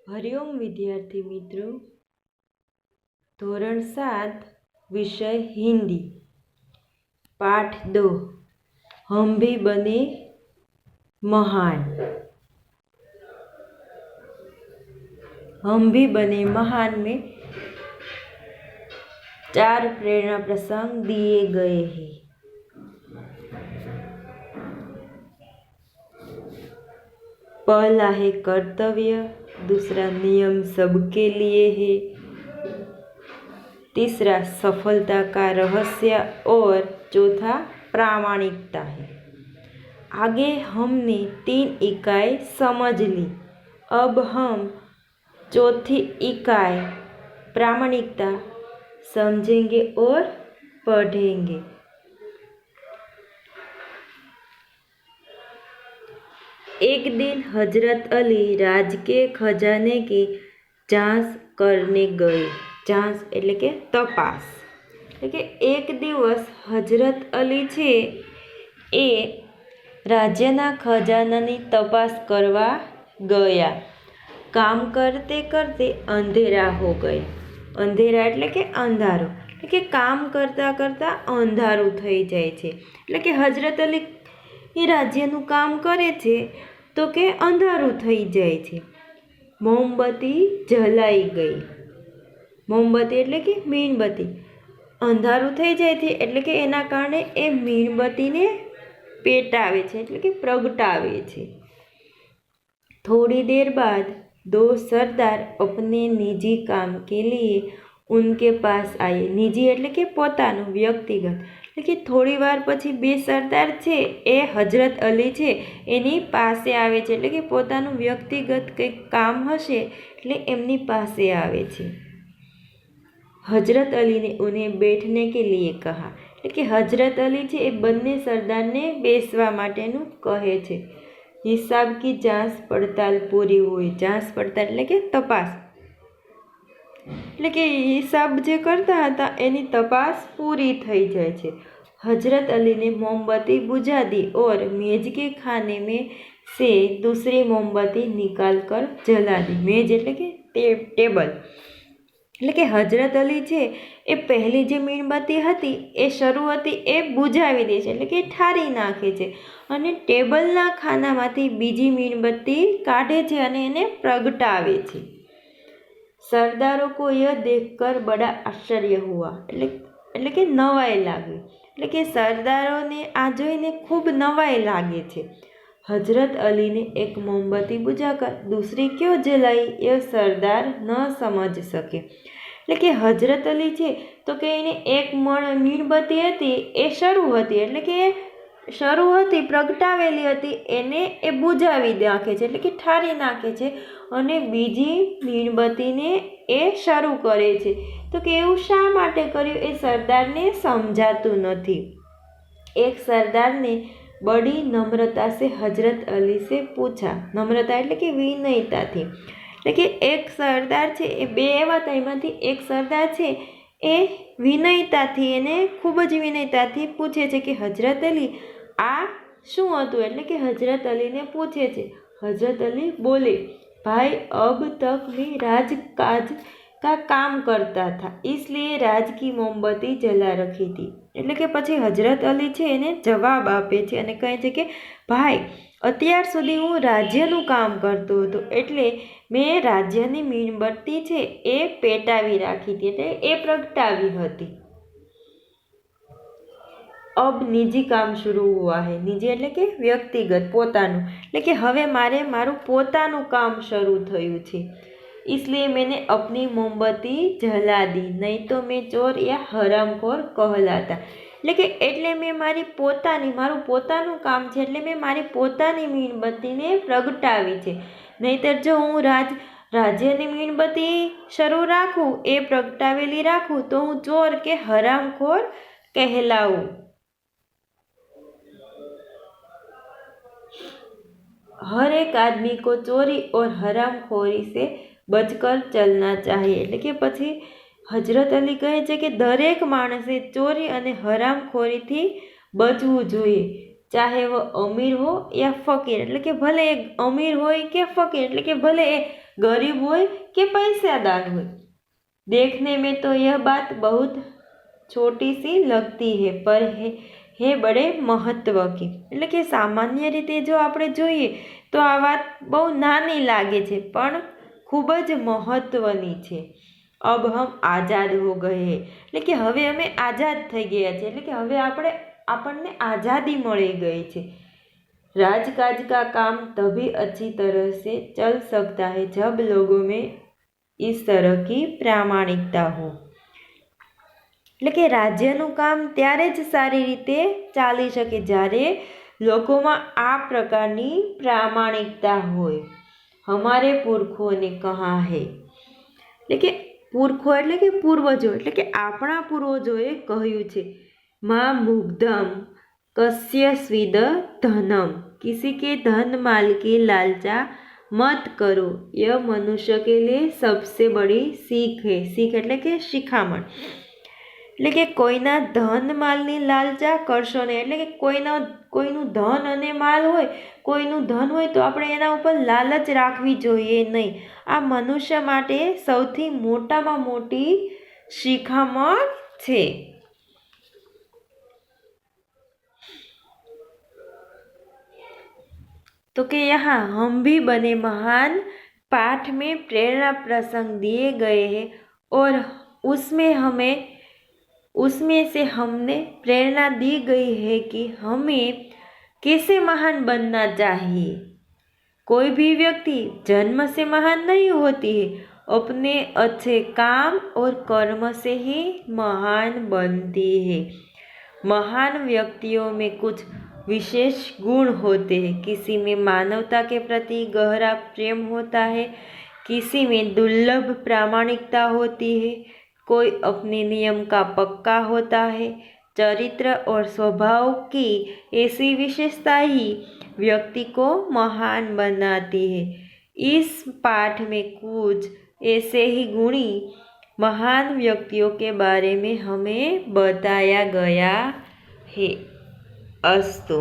हरिओम विद्यार्थी मित्रों, धोरण 7 विषय हिंदी पाठ 2 हम भी बने महान। हम भी बने महान में 4 प्रेरणा प्रसंग दिए गए हैं। पहला है कर्तव्य, दूसरा नियम सबके लिए है, तीसरा सफलता का रहस्य और चौथा प्रामाणिकता है। आगे हमने 3 इकाई समझ ली। अब हम चौथी इकाई प्रामाणिकता समझेंगे और पढ़ेंगे। एक दिन हजरत अली राज के खजाने की जांच करने गए। जांच એટલે કે તપાસ એટલે કે એક દિવસ હજરત અલી છે એ રાજ્યના ખજાનાની તપાસ કરવા ગયા। કામ કરતે કરતે અંધેરા હો ગયે। અંધેરા એટલે કે અંધારું એટલે કે કામ કરતા કરતા અંધારું થઈ જાય છે। એટલે કે હજરત અલી એ રાજ્યનું કામ કરે છે તો કે અંધારું થઈ જાય છે। મોમબત્તી જલાઈ ગઈ। મોમબત્તી એટલે કે મીણબત્તી અંધારું થઈ જાય છે એટલે કે એના કારણે એ મીણબત્તીને પેટાવે છે એટલે કે પ્રગટાવે છે। थोड़ी देर बाद 2 सरदार अपने निजी काम के लिए उनके पास आए। निजी એટલે કે પોતાનું વ્યક્તિગત એટલે કે થોડી વાર પછી 2 સરદાર છે એ હજરત અલી છે એની પાસે આવે છે એટલે કે પોતાનું વ્યક્તિગત કંઈક કામ હશે એટલે એમની પાસે આવે છે। હજરત અલી ને ઉन्हें बैठने के लिए कहा એટલે કે હજરત અલી છે એ બંને સરદારને બેસવા માટેનું કહે છે। हिसाब की जांच पड़ताल पूरी हुई। जांच पड़ताल એટલે કે તપાસ એટલે કે હિસાબ જે કરતા હતા એની તપાસ પૂરી થઈ જાય છે। हजरत अली ने मोमबत्ती बुझा दी और मेज के खाने में से दूसरी मोमबत्ती निकाल कर जला दी। मेज એટલે કે ટેબલ એટલે કે હજરત અલી છે એ પહેલી જે મીણબત્તી હતી એ શરૂ હતી એ બુઝાવી દે છે એટલે કે ઠારી નાખે છે અને ટેબલના ખાનામાંથી બીજી મીણબત્તી કાઢે છે અને એને પ્રગટાવે છે। સરદારો को यह देखकर बड़ा आश्चर्य हुआ એટલે કે નવાઈ લાગી એટલે કે સરદારોને આ જોઈને ખૂબ નવાઈ લાગે છે। हजरत अली ने एक मोमबत्ती बुझाकर दूसरी क्यों जलाई यह सरदार न समझ सके એટલે કે હજરત અલી છે તો કે એને એક મીણબત્તી હતી એ શરૂ હતી એટલે કે શરૂ હતી પ્રગટાવેલી હતી એને એ બુઝાવી નાખે છે એટલે કે ઠારી નાખે છે અને બીજી મીણબત્તીને એ શરૂ કરે છે તો કે એવું શા માટે કર્યું એ સરદારને સમજાતું નથી। એક સરદારને बड़ी नम्रता से हजरत अली से पूछा। नम्रता એટલે કે વિનયતાથી એટલે કે એક સરદાર છે એ બે એવા હતા એમાંથી એક સરદાર છે એ વિનયતાથી એને ખૂબ જ વિનયતાથી પૂછે છે કે હજરત અલી આ શું હતું એટલે કે હજરત અલીને પૂછે છે। हजरत अली बोले भाई अब तक मैं राजकाज का काम करता था इसलिए राज की मोमबत्ती जला रखी थी। એટલે કે પછી હજરત અલી છે એને જવાબ આપે છે અને કહે છે કે ભાઈ અત્યાર સુધી હું રાજ્યનું કામ કરતો હતો એટલે મેં રાજ્યની મીણબત્તી છે એ પેટાવી રાખી હતી એટલે એ પ્રગટાવી હતી। अब निजी काम शुरू हुआ है। निजी એટલે કે વ્યક્તિગત પોતાનું એટલે કે હવે મારે મારું પોતાનું કામ શરૂ થયું છે। इसलिए मैंने अपनी मोमबत्ती जला दी नहीं तो मैं चोर या हरामखोर कहलाता। એટલે મેં મારું પોતાનું કામ છે એટલે મેં મારી પોતાની મીણબત્તીને પ્રગટાવી છે નહીંતર જો હું રાજ્યની મીણબત્તી શરૂ રાખું એ પ્રગટાવેલી રાખું તો હું ચોર કે હરામખોર કહેલાવું। हर एक आदमी को चोरी और हरामखोरी से बचकर चलना चाहिए। એટલે કે પછી હજરત અલી કહે છે કે દરેક માણસે ચોરી અને હરામખોરીથી બચવું જોઈએ ચાહે वो अमीर हो या फकीर એટલે કે ભલે એ અમીર હોય કે ફકીર એટલે કે ભલે એ गरीब हो कि पैसादार हो। देखने में तो यह बात बहुत छोटी सी लगती है पर है बड़े महत्व की। એટલે કે સામાન્ય રીતે જો આપણે જોઈએ તો આ વાત બહુ નાની લાગે છે પણ ખૂબ જ મહત્વની છે। अब हम आज़ाद हो गए हैं એટલે કે હવે અમે આઝાદ થઈ ગયા છે, એટલે કે હવે આપણને આઝાદી મળી ગઈ છે। राजकाज का काम तभी अच्छी तरह से चल सकता है जब लोगों में इस तरह की प्रामाणिकता हो। એટલે કે રાજ્યનું કામ ત્યારે જ સારી રીતે ચાલી શકે જ્યારે લોકોમાં આ પ્રકારની પ્રામાણિકતા હોય। હમારે પુરખોને કહા હૈ એટલે કે પુરખો એટલે કે પૂર્વજો એટલે કે આપણા પૂર્વજોએ કહ્યું છે, મા મુગ્ધમ कस्य स्विद धनम किसी के धन माल की लालचा मत करो, यह मनुष्य के लिए सबसे बड़ी सीख है। सीख એટલે કે શિખામણ એટલે કે કોઈના ધન માલની લાલચા કરશો નહીં। એટલે કે કોઈનું ધન અને માલ હોય, કોઈનું ધન હોય તો આપણે એના ઉપર લાલચ રાખવી જોઈએ નહીં। આ મનુષ્ય માટે સૌથી મોટામાં મોટી શિખામણ છે। तो कि यहाँ हम भी बने महान पाठ में प्रेरणा प्रसंग दिए गए हैं और उसमें से हमने प्रेरणा दी गई है कि हमें कैसे महान बनना चाहिए। कोई भी व्यक्ति जन्म से महान नहीं होती है, अपने अच्छे काम और कर्म से ही महान बनती है। महान व्यक्तियों में कुछ विशेष गुण होते हैं। किसी में मानवता के प्रति गहरा प्रेम होता है, किसी में दुर्लभ प्रामाणिकता होती है, कोई अपने नियम का पक्का होता है। चरित्र और स्वभाव की ऐसी विशेषता ही व्यक्ति को महान बनाती है। इस पाठ में कुछ ऐसे ही गुणी महान व्यक्तियों के बारे में हमें बताया गया है। अस्तु।